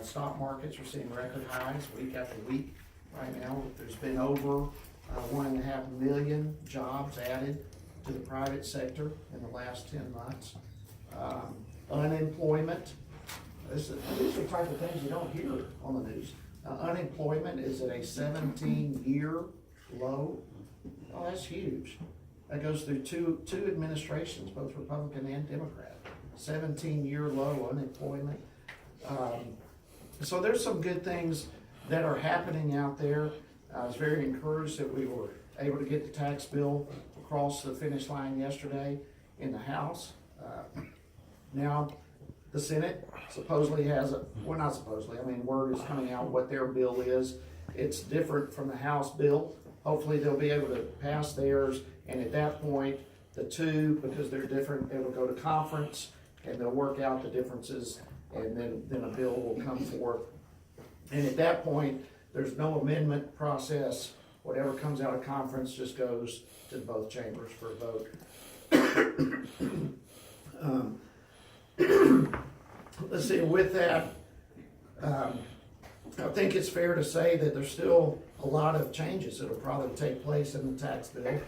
Stock markets are seeing record highs week after week right now. There's been over 1.5 million jobs added to the private sector in the last 10 months. Unemployment, these are the type of things you don't hear on the news. Unemployment is at a 17-year low. Oh, that's huge. That goes through two administrations, both Republican and Democrat. 17-year low unemployment. So there's some good things that are happening out there. I was very encouraged that we were able to get the tax bill across the finish line yesterday in the House. Now, the Senate supposedly has well, not supposedly, I mean, word is coming out what their bill is. It's different from the House bill. Hopefully they'll be able to pass theirs, and at that point, the two, because they're different, it'll go to conference, and they'll work out the differences, and then a bill will come forth. And at that point, there's no amendment process. Whatever comes out of conference just goes to both chambers for a vote. Let's see, with that, I think it's fair to say that there's still a lot of changes that will probably take place in the tax bill.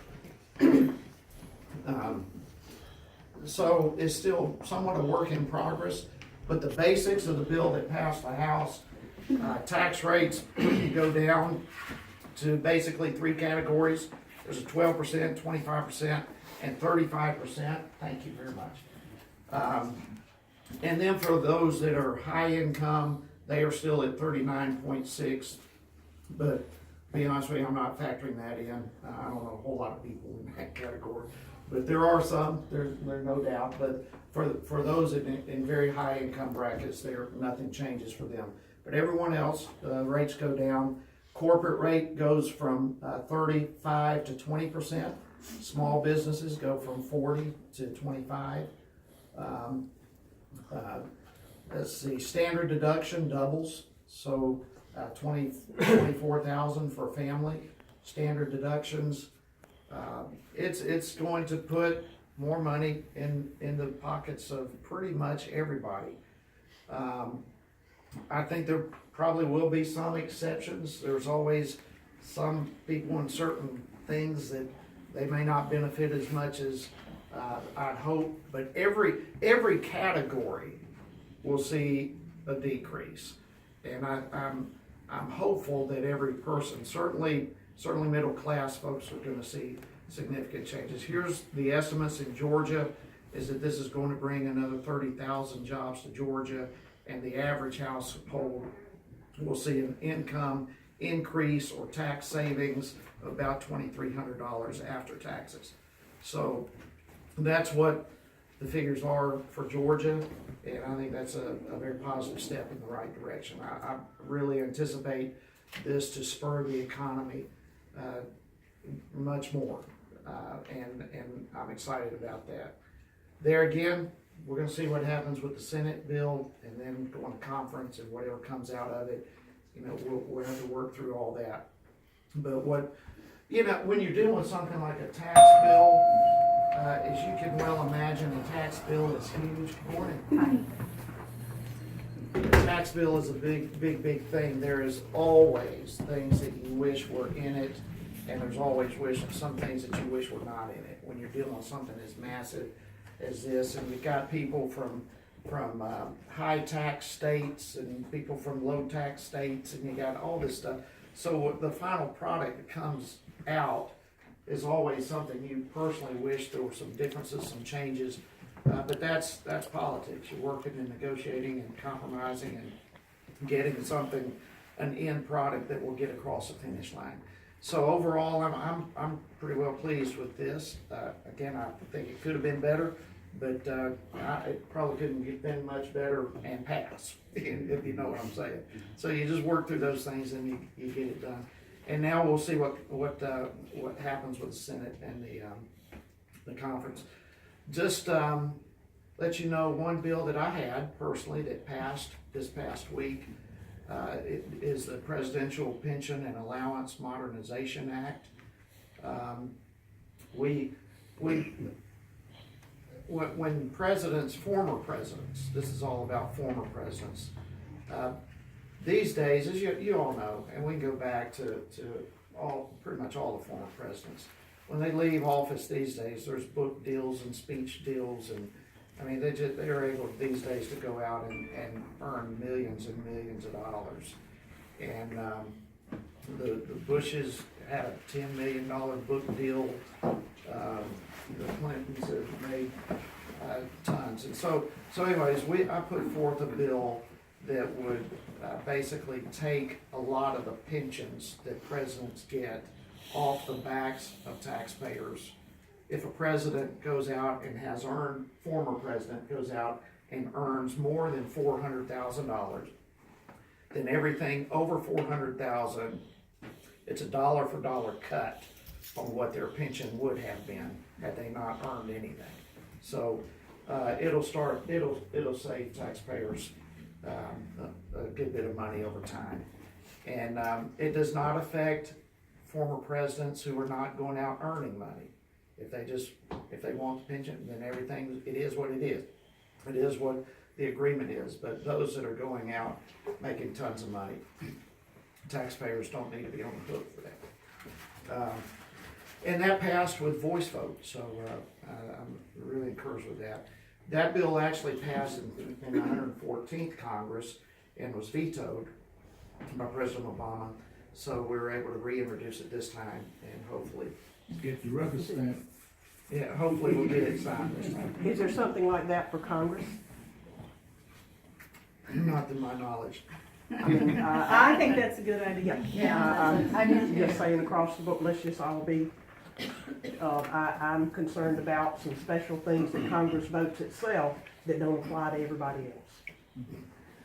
So it's still somewhat a work in progress, but the basics of the bill that passed the House, tax rates go down to basically three categories. There's a 12%, 25%, and 35%. Thank you very much. And then for those that are high income, they are still at 39.6. But to be honest with you, I'm not factoring that in. I don't know a whole lot of people in that category, but there are some. There's no doubt. But for those in very high income brackets, nothing changes for them. But everyone else, rates go down. Corporate rate goes from 35 to 20%. Small businesses go from 40 to 25. Let's see, standard deduction doubles, so 24,000 for family. Standard deductions, it's going to put more money in the pockets of pretty much everybody. I think there probably will be some exceptions. There's always some people in certain things that they may not benefit as much as I'd hope, but every category will see a decrease, and I'm hopeful that every person, certainly middle class folks, are going to see significant changes. Here's the estimates in Georgia, is that this is going to bring another 30,000 jobs to Georgia, and the average household will see an income increase or tax savings of about $2,300 after taxes. So that's what the figures are for Georgia, and I think that's a very positive step in the right direction. I really anticipate this to spur the economy much more, and I'm excited about that. There again, we're going to see what happens with the Senate bill, and then go on to conference, and whatever comes out of it, we'll have to work through all that. But when you're dealing with something like a tax bill, as you can well imagine, a tax bill is huge. Good morning. The tax bill is a big thing. There is always things that you wish were in it, and there's always some things that you wish were not in it. When you're dealing with something as massive as this, and you've got people from high tax states and people from low tax states, and you got all this stuff. So the final product that comes out is always something you personally wish there were some differences, some changes, but that's politics. You're working and negotiating and compromising and getting something, an end product that will get across the finish line. So overall, I'm pretty well pleased with this. Again, I think it could have been better, but it probably couldn't have been much better and pass, if you know what I'm saying. So you just work through those things and you get it done. And now we'll see what happens with the Senate and the conference. Just let you know, one bill that I had personally that passed this past week it is the Presidential Pension and Allowance Modernization Act. When presidents, former presidents, this is all about former presidents, these days, as you all know, and we can go back to pretty much all the former presidents, when they leave office these days, there's book deals and speech deals, and I mean, they're able these days to go out and earn millions and millions of dollars. And the Bushes had a $10 million book deal. The Clintons have made tons. And so anyways, I put forth a bill that would basically take a lot of the pensions that presidents get off the backs of taxpayers. If a president goes out and has earned, former president goes out and earns more than $400,000, then everything over $400,000, it's a dollar for dollar cut on what their pension would have been had they not earned anything. So it'll save taxpayers a good bit of money over time, and it does not affect former presidents who are not going out earning money. If they want the pension, then everything, it is what it is. It is what the agreement is. But those that are going out making tons of money, taxpayers don't need to be on the hook for that. And that passed with voice vote, so I'm really encouraged with that. That bill actually passed in the 114th Congress and was vetoed by President Obama. So we were able to reintroduce it this time, and hopefully get the rubber stamp. Yeah, hopefully we'll get it signed this time. Is there something like that for Congress? Not to my knowledge. I mean, I think that's a good idea. I'm just saying across the board, let's just all be, I'm concerned about some special things that Congress votes itself that don't apply to everybody else.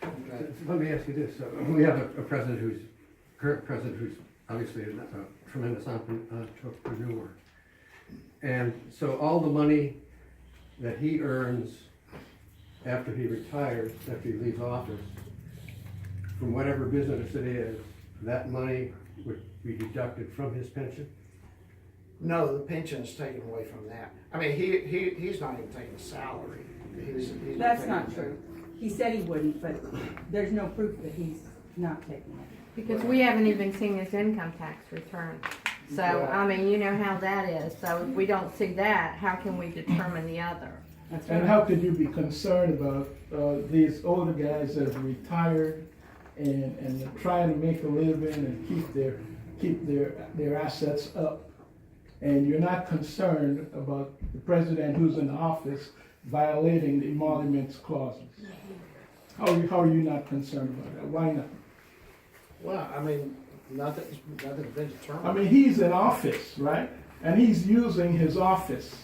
Okay. Let me ask you this, we have a current president who's obviously a tremendous entrepreneur. And so all the money that he earns after he retires, after he leaves office, from whatever business it is, that money would be deducted from his pension? No, the pension is taken away from that. I mean, he's not even taking a salary. He's That's not true. He said he wouldn't, but there's no proof that he's not taking it. Because we haven't even seen his income tax return. So, I mean, you know how that is. So if we don't see that, how can we determine the other? That's And right. how could you be concerned about these older guys that have retired and are trying to make a living and keep their assets up, and you're not concerned about the president who's in office violating the emoluments clauses? How are you not concerned about that? Why not? Well, I mean, nothing's been determined. I mean, he's in office, right? And he's using his office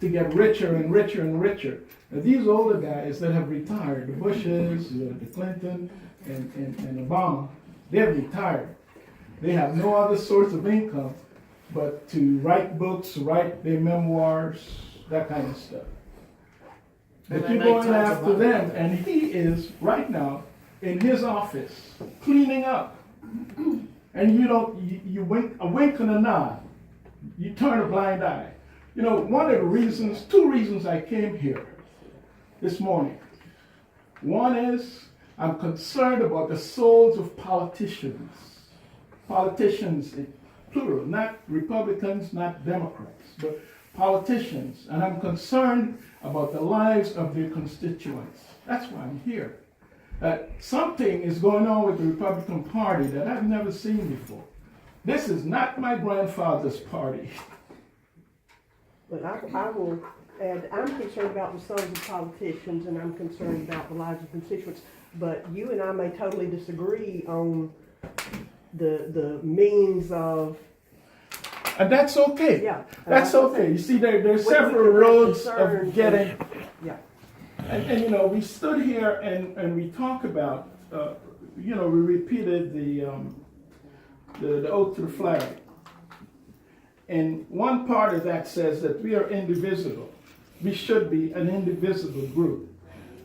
to get richer and richer and richer. Now, these older guys that have retired, the Bushes, the Clinton, and Obama, they've retired. They have no other source of income but to write books, write their memoirs, that kind of stuff. But you're going after them, and he is right now in his office cleaning up. And you wink a wink and a nod. You turn a blind eye. You know, two reasons I came here this morning. One is I'm concerned about the souls of politicians. Politicians, plural, not Republicans, not Democrats, but politicians. And I'm concerned about the lives of their constituents. That's why I'm here. Something is going on with the Republican Party that I've never seen before. This is not my grandfather's party. But I will add, I'm concerned about the souls of politicians, and I'm concerned about the lives of constituents. But you and I may totally disagree on the means of. And that's okay. Yeah. That's okay. You see, there's several roads of getting. Yeah. And you know, we stood here and we talked about, we repeated the oath to the flag. And one part of that says that we are indivisible. We should be an indivisible group,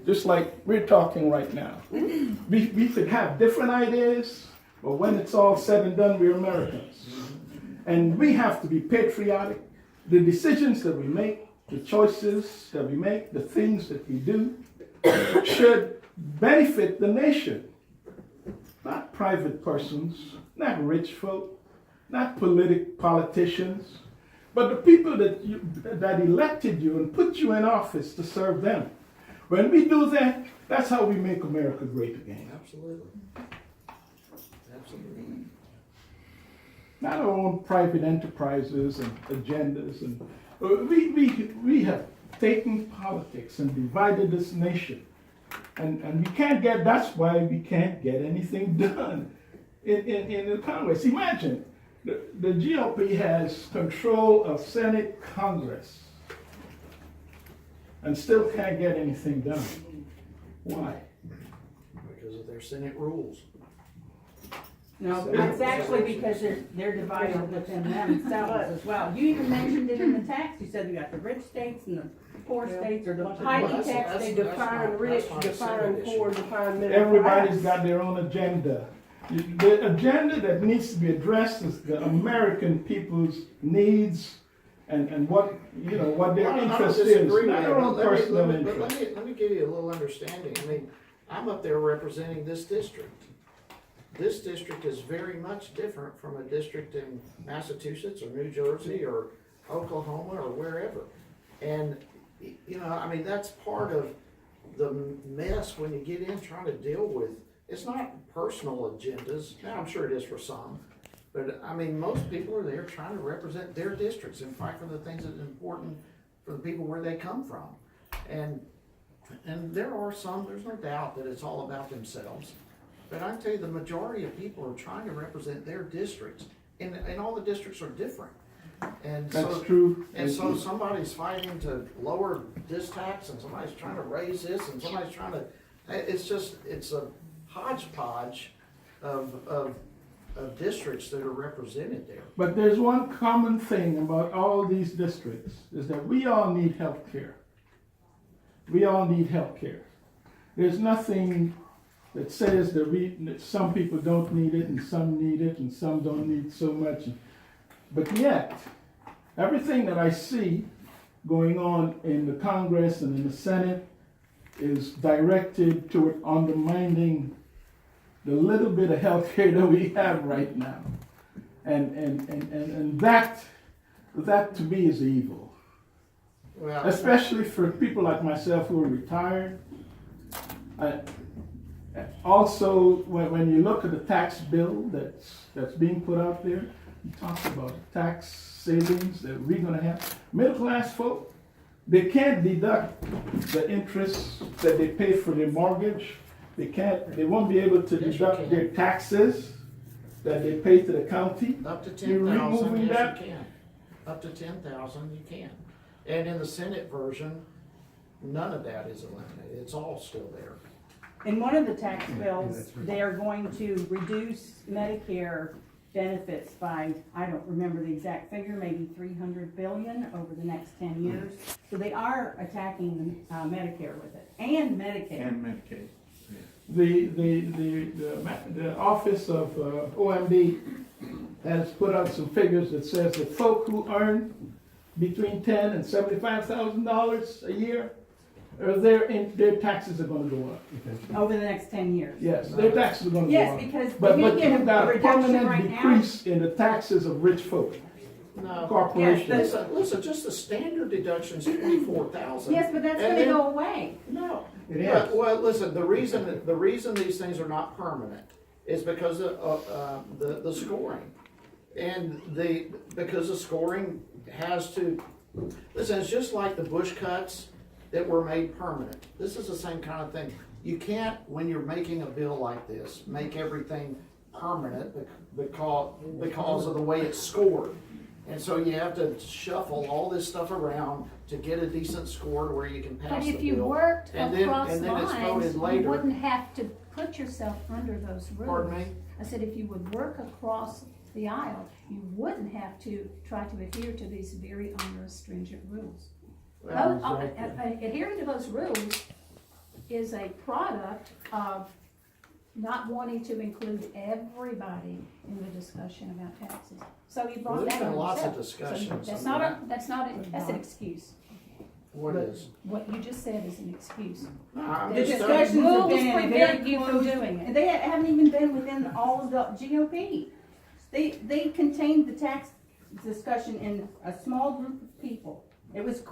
just like we're talking right now. We could have different ideas, but when it's all said and done, we're Americans. And we have to be patriotic. The decisions that we make, the choices that we make, the things that we do should benefit the nation, not private persons, not rich folk, not politicians, but the people that elected you and put you in office to serve them. When we do that, that's how we make America great again. Absolutely. Absolutely. Not our own private enterprises and agendas. And we have taken politics and divided this nation. And we can't get, that's why we can't get anything done in the Congress. Imagine, the GOP has control of Senate, Congress, and still can't get anything done. Why? Because of their Senate rules. No, it's actually because they're divided within themselves as well. You even mentioned it in the tax, you said you got the rich states and the poor states, or the highly Well, taxed They states. define rich, that's not a define Senate poor, issue. define middle class. Everybody's got their own agenda. The agenda that needs to be addressed is the American people's needs and what, you know, what their Well, I don't interest is, disagree not with their you, own but let me- personal let me- but interest. Let me give you a little understanding. I mean, I'm up there representing this district. This district is very much different from a district in Massachusetts or New Jersey or Oklahoma or wherever. And, you know, I mean, that's part of the mess when you get in trying to deal with, it's not personal agendas. Now, I'm sure it is for some, but I mean, most people are there trying to represent their districts and fight for the things that are important for the people where they come from. And there are some, there's no doubt that it's all about themselves. But I tell you, the majority of people are trying to represent their districts, and all the districts are different. And That's so, true. and so somebody's fighting to lower this tax, and somebody's trying to raise this, and somebody's trying to, it's a hodgepodge of districts that are represented there. But there's one common thing about all these districts, is that we all need health care. We all need health care. There's nothing that says that some people don't need it and some need it and some don't need so much. But yet, everything that I see going on in the Congress and in the Senate is directed toward undermining the little bit of health care that we have right now. And that to me is evil. Well, Especially for people like myself who are retired. Also, when you look at the tax bill that's being put out there, you talk about tax savings that we're gonna have. Middle class folk, they can't deduct the interest that they pay for their mortgage. They won't be able to Yes, you deduct can. their taxes that they pay to the county. Up to You're 10,000, removing yes, that? you can. Up to 10,000, you can. And in the Senate version, none of that is eliminated. It's all still there. In one of the tax bills, that's right. they are going to reduce Medicare benefits by, I don't remember the exact figure, maybe 300 billion over the next 10 years. So they are attacking Medicare with it, and Medicaid. And Medicaid. The office of OMB has put out some figures that says that folk who earn between $10,000 and $75,000 a year, their taxes are going to go up. Over the next 10 years. Yes, their taxes are going to go Yes, up. because But they get you've got a a reduction permanent right now. decrease in the taxes of rich folk, No. corporations. Yes, Listen, just the standard deduction's 24,000. Yes, but that's And gonna then- go away. No. It Well, is. well, listen, the reason these things are not permanent is because of the scoring. And because the scoring has to, listen, it's just like the Bush cuts that were made permanent. This is the same kind of thing. You can't, when you're making a bill like this, make everything permanent because of the way it's scored. And so you have to shuffle all this stuff around to get a decent score to where you can pass But the bill. if you worked And then- across and then it's lines, voted you later. wouldn't have to put yourself under those rules. Pardon me? I said if you would work across the aisle, you wouldn't have to try to adhere to these very onerous, stringent rules. Well, Adhering to those rules is a product of not wanting to include everybody in the discussion about taxes. So you Well, brought there's that been on lots of yourself. So discussions. That's I mean, that's an excuse. What But- is? What you just said is an excuse. No, I'm The just- discussions have Rules been prevent very you from close, doing it. and they haven't even been within all of the GOP. They contained the tax discussion in a small group of people. It was,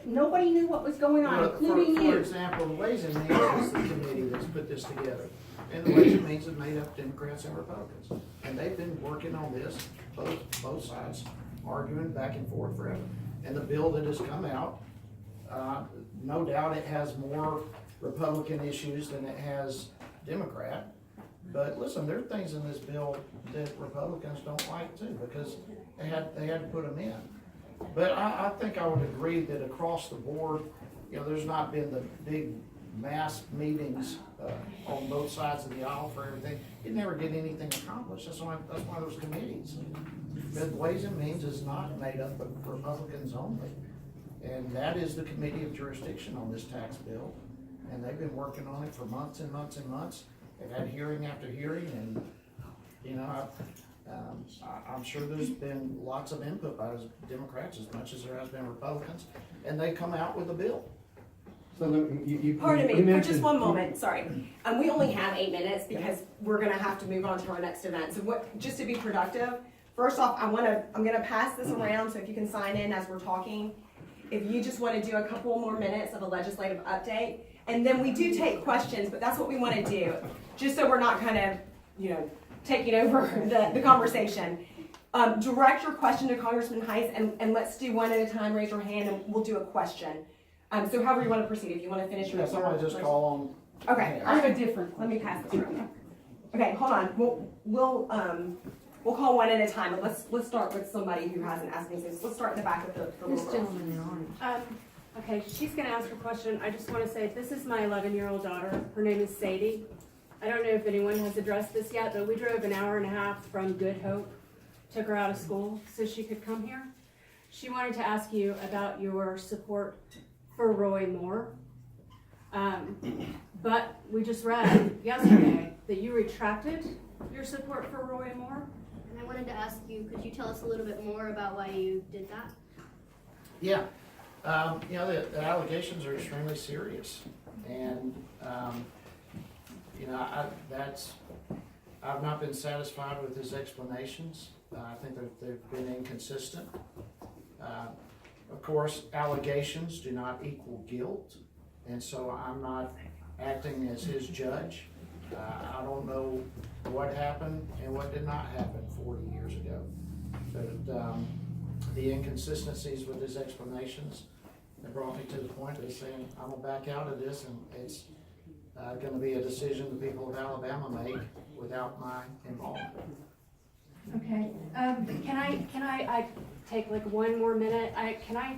nobody knew what was going on, Well, including For you. example, the Ways and Means is the committee that's put this together. And the Ways and Means is made up Democrats and Republicans. And they've been working on this, both sides, arguing back and forth forever. And the bill that has come out, no doubt it has more Republican issues than it has Democrat. But listen, there are things in this bill that Republicans don't like too, because they had to put them in. But I think I would agree that across the board, you know, there's not been the big mass meetings, on both sides of the aisle for everything. You never get anything accomplished. That's why there's committees. But Ways and Means is not made up of Republicans only. And that is the committee of jurisdiction on this tax bill. And they've been working on it for months and months and months. They've had hearing after hearing, and, you know, I'm sure there's been lots of input by Democrats as much as there has been Republicans, and they come out with a bill. So you Pardon you me, for mentioned- just one moment, sorry. We only have 8 minutes because we're gonna have to move on to our next event. So just to be productive, first off, I'm gonna pass this around, so if you can sign in as we're talking. If you just wanna do a couple more minutes of a legislative update, and then we do take questions, but that's what we wanna do, just so we're not kind of, you know, taking over the conversation. Direct your question to Congressman Hice, and let's do one at a time, raise your hand, and we'll do a question. So however you want to proceed, if you want to finish your. Yeah, somebody just call on. Okay, I have a different. let me pass this around. Okay, hold on, we'll call one at a time, but let's start with somebody who hasn't asked anything. So let's start in the back with the This little girl. gentleman in orange. Okay, she's gonna ask a question. I just wanna say, this is my 11-year-old daughter. Her name is Sadie. I don't know if anyone has addressed this yet, but we drove an hour and a half from Good Hope, took her out of school so she could come here. She wanted to ask you about your support for Roy Moore. But we just read yesterday that you retracted your support for Roy Moore. And I wanted to ask you, could you tell us a little bit more about why you did that? Yeah, you know, the allegations are extremely serious, and, you know, I've not been satisfied with his explanations. I think that they've been inconsistent. Of course, allegations do not equal guilt, and so I'm not acting as his judge. I don't know what happened and what did not happen 40 years ago. But the inconsistencies with his explanations that brought me to the point of saying, I'm gonna back out of this, and it's gonna be a decision the people of Alabama make without my involvement. Okay, can I take like one more minute? Can I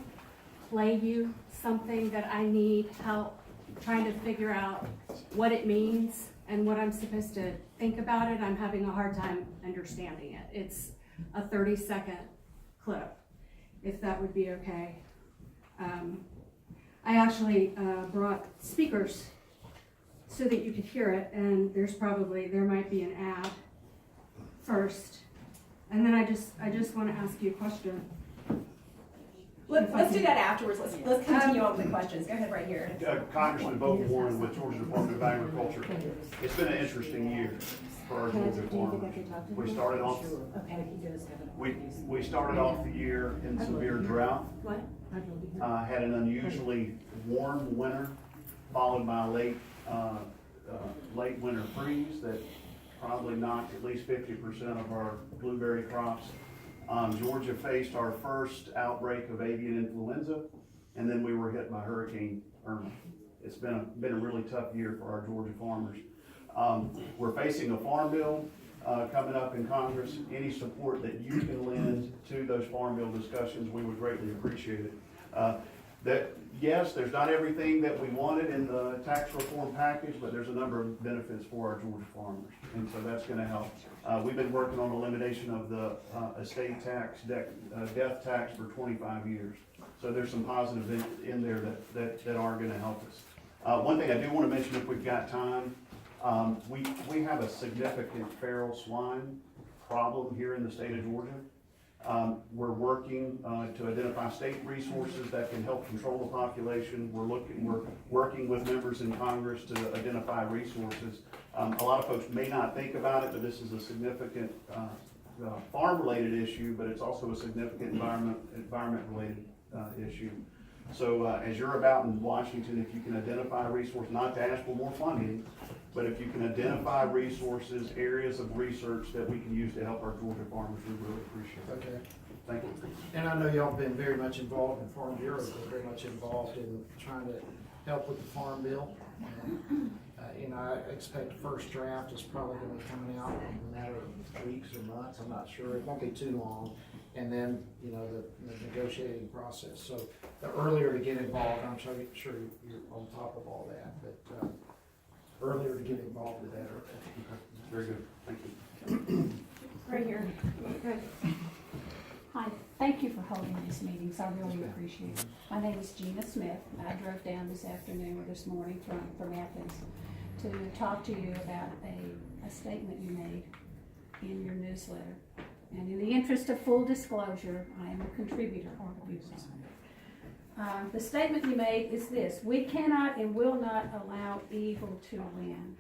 play you something that I need help trying to figure out what it means and what I'm supposed to think about it? I'm having a hard time understanding it. It's a 30-second clip, if that would be okay. I actually brought speakers so that you could hear it, and there might be an ad first. And then I just want to ask you a question. Let's do that afterwards. Let's continue on with the questions. Go ahead right here. Congressman Bo Warren with Georgia Department of Agriculture. It's been an interesting year for our Georgia farmers. We started off, we started off the year in severe drought. What? Had an unusually warm winter, followed by a late winter freeze that probably knocked at least 50% of our blueberry crops. Georgia faced our first outbreak of avian influenza, and then we were hit by Hurricane Irma. It's been a really tough year for our Georgia farmers. We're facing a farm bill coming up in Congress. Any support that you can lend to those farm bill discussions, we would greatly appreciate it. Yes, there's not everything that we wanted in the tax reform package, but there's a number of benefits for our Georgia farmers, and so that's going to help. We've been working on elimination of the estate tax, death tax for 25 years. So there's some positives in there that are going to help us. One thing I do want to mention, if we've got time, we have a significant feral swine problem here in the state of Georgia. We're working to identify state resources that can help control the population. We're working with members in Congress to identify resources. A lot of folks may not think about it, but this is a significant farm-related issue, but it's also a significant environment-related issue. So as you're about in Washington, if you can identify a resource, not to ask for more funding, but if you can identify resources, areas of research that we can use to help our Georgia farmers, we really appreciate it. Okay. Thank you. And I know y'all been very much involved, and Farm Bureau has been very much involved in trying to help with the Farm Bill. And, I expect the first draft is probably gonna be coming out in a matter of weeks or months, I'm not sure, it won't be too long. And then, the negotiating process, so the earlier to get involved, I'm sure you're on top of all that, but, earlier to get involved, the better. Very good. Thank you. Right here. Hi, thank you for holding these meetings, I really appreciate it. My name is Gina Smith, and I drove down this afternoon or this morning from Athens to talk to you about a statement you made in your newsletter. And in the interest of full disclosure, I am a contributor on the newsletter. The statement you made is this: we cannot and will not allow evil to win.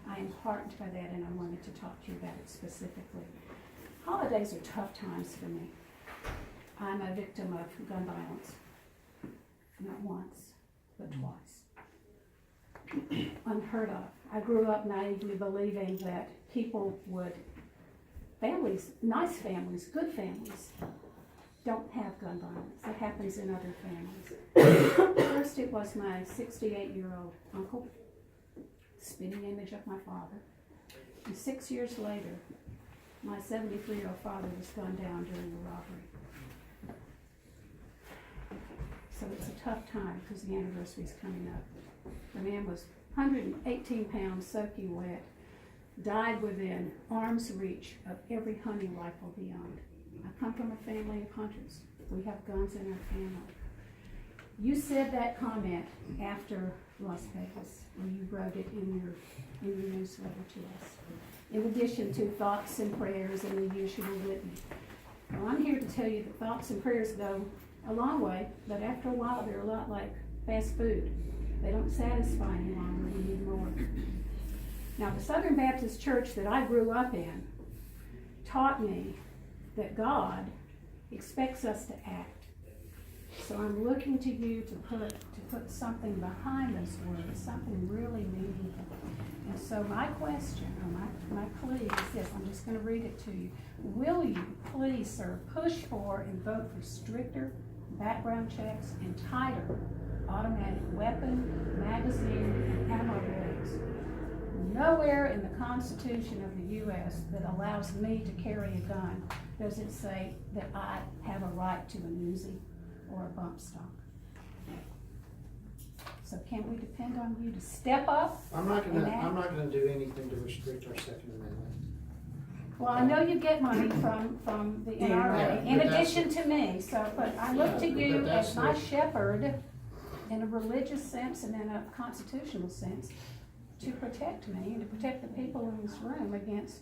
I am heartened by that, and I wanted to talk to you about it specifically. Holidays are tough times for me. I'm a victim of gun violence. Not once, but twice. Unheard of. I grew up naively believing that people would, nice families, good families, don't have gun violence. It happens in other families. First, it was my 68-year-old uncle, spitting image of my father. And 6 years later, my 73-year-old father was gunned down during a robbery. So it's a tough time because the anniversary's coming up. The man was 118 pounds, soaking wet, died within arm's reach of every hunting rifle beyond. I come from a family of hunters. We have guns in our family. You said that comment after Las Vegas, when you wrote it in your newsletter to us. In addition to thoughts and prayers and the usual litany. Well, I'm here to tell you that thoughts and prayers go a long way, but after a while they're a lot like fast food. They don't satisfy any longer, we need more. Now, the Southern Baptist Church that I grew up in taught me that God expects us to act. So I'm looking to you to put something behind those words, something really meaningful. And so my question, or my plea is this, I'm just going to read it to you. Will you please, sir, push for and vote for stricter background checks and tighter automatic weapon, magazine, and ammo rules? Nowhere in the Constitution of the U.S. that allows me to carry a gun does it say that I have a right to a Uzi or a bump stock. So can we depend on you to step up? I'm not gonna do anything to restrict our Second Amendment. Well, I know you get money from the NRA, in addition to me, but I look to you as my shepherd in a religious sense and in a constitutional sense to protect me and to protect the people in this room against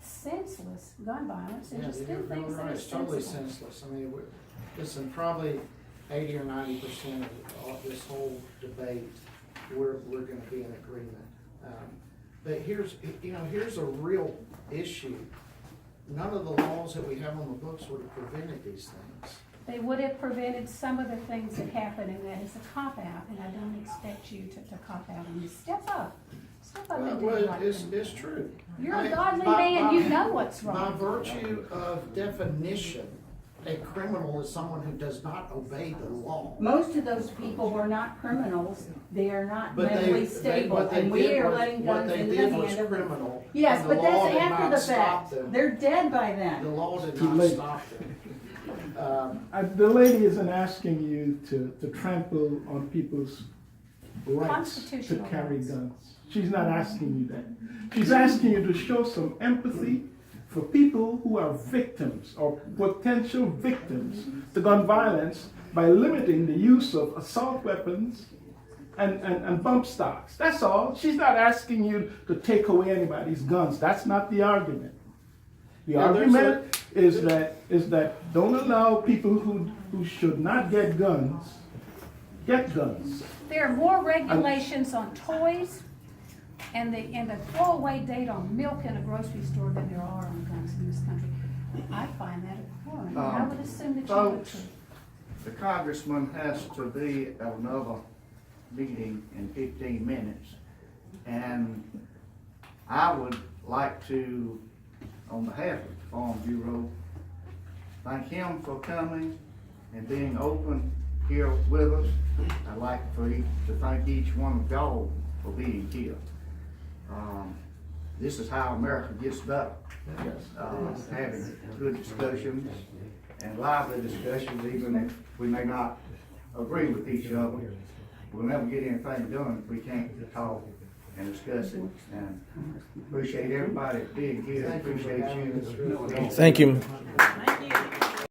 senseless gun violence and just do things that are It's totally sensible. senseless. I mean, listen, probably 80 or 90% of this whole debate, we're gonna be in agreement. But here's a real issue. None of the laws that we have on the books would have prevented these things. They would have prevented some of the things that happen, and that is a cop-out, and I don't expect you to cop out on this. Step up. Step up and do the right thing. It's true. You're a godly man, you know what's By wrong. virtue of definition, a criminal is someone who does not obey the law. Most of those people were not criminals, they are not But mentally stable, what they and we did are was- letting what guns they into the did was hand of them. criminal. Yes, and the but law that's did after not the stop fact, them. they're dead by The then. law did Too not late. stop them. The lady isn't asking you to trample on people's rights to Constitutional carry rights. guns. She's not asking you that. She's asking you to show some empathy for people who are victims or potential victims to gun violence by limiting the use of assault weapons and bump stocks. That's all. She's not asking you to take away anybody's guns. That's not the argument. The Yeah, argument is that don't allow people who should not get guns, get guns. There are more regulations on toys and the throwaway date on milk in a grocery store than there are on guns in this country. I find that abhorrent. I would assume that you would too. Folks, the congressman has to be at another meeting in 15 minutes. And I would like to, on behalf of the Farm Bureau, thank him for coming and being open here with us. I'd like to thank each one of y'all for being here. This is how America gets better. Having good discussions and lively discussions, even if we may not agree with each other. We'll never get anything done if we can't talk and discuss it. And appreciate everybody being here. Appreciate you. Thank you. Thank you.